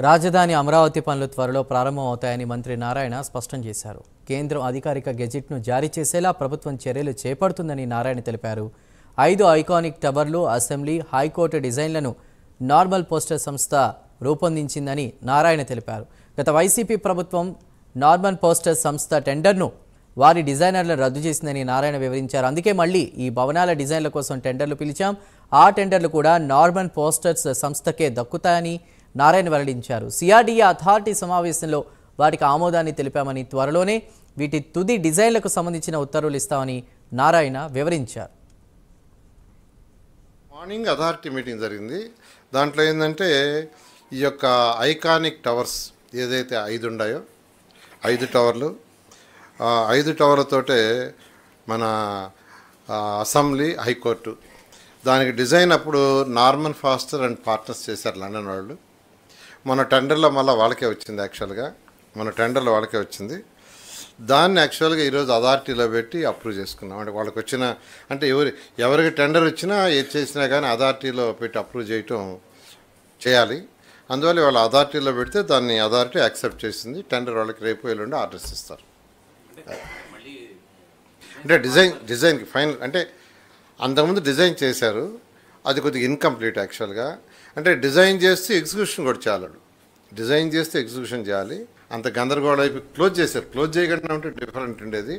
రాజధాని అమరావతి పనులు త్వరలో ప్రారంభమవుతాయని మంత్రి నారాయణ స్పష్టం చేశారు. కేంద్రం అధికారిక గెజిట్ను జారీ చేసేలా ప్రభుత్వం చర్యలు చేపడుతుందని నారాయణ తెలిపారు. 5 ఐకానిక్ టవర్లు, అసెంబ్లీ, హైకోర్టు డిజైన్లను నార్మల్ పోస్టర్ సంస్థ రూపొందించిందని నారాయణ తెలిపారు. గత వైసీపీ ప్రభుత్వం నార్మల్ పోస్టర్ సంస్థ టెండర్ను వారి డిజైనర్లను రద్దు చేసిందని నారాయణ వివరించారు. అందుకే మళ్ళీ ఈ భవనాల డిజైన్ల కోసం టెండర్లు పిలిచాం. ఆ టెండర్లు కూడా నార్మల్ పోస్టర్స్ సంస్థకే దక్కుతాయని నారాయణ వెల్లడించారు. సిఆర్డీఏ అథారిటీ సమావేశంలో వాటికి ఆమోదాన్ని తెలిపామని, త్వరలోనే వీటి తుది డిజైన్లకు సంబంధించిన ఉత్తర్వులు ఇస్తామని నారాయణ వివరించారు. మార్నింగ్ అథారిటీ మీటింగ్ జరిగింది. దాంట్లో ఏంటంటే ఈ యొక్క ఐకానిక్ టవర్స్ ఏదైతే 5 ఉన్నాయో 5 టవర్లు, 5 టవర్లతోటే మన అసెంబ్లీ, హైకోర్టు దానికి డిజైన్ అప్పుడు నార్మన్ ఫాస్టర్ అండ్ పార్ట్నర్స్ చేశారు లండన్ వాళ్ళు. మన టెండర్లో మళ్ళీ వాళ్ళకే వచ్చింది. యాక్చువల్గా మన టెండర్లో వాళ్ళకే వచ్చింది. దాన్ని యాక్చువల్గా ఈరోజు అథారిటీలో పెట్టి అప్రూవ్ చేసుకున్నాం. అంటే వాళ్ళకి వచ్చిన అంటే ఎవరికి టెండర్ వచ్చినా ఏది చేసినా కానీ అథారిటీలో పెట్టి అప్రూవ్ చేయాలి. అందువల్ల వాళ్ళ అథారిటీలో పెడితే దాన్ని అథారిటీ యాక్సెప్ట్ చేసింది. టెండర్ వాళ్ళకి రేపు ఎల్లుండి ఆర్డర్స్ ఇస్తారు. అంటే డిజైన్కి ఫైనల్ అంటే అంతకుముందు డిజైన్ చేశారు, అది కొద్దిగా ఇన్కంప్లీట్ యాక్చువల్గా. అంటే డిజైన్ చేస్తే ఎగ్జిక్యూషన్ కూడా చేయాలి. డిజైన్ చేస్తే ఎగ్జిక్యూషన్ చేయాలి. అంత గందరగోళం అయిపోయి క్లోజ్ చేశారు. క్లోజ్ చేయకుండా ఉంటే డిఫరెంట్ ఉండేది.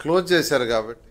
క్లోజ్ చేశారు కాబట్టి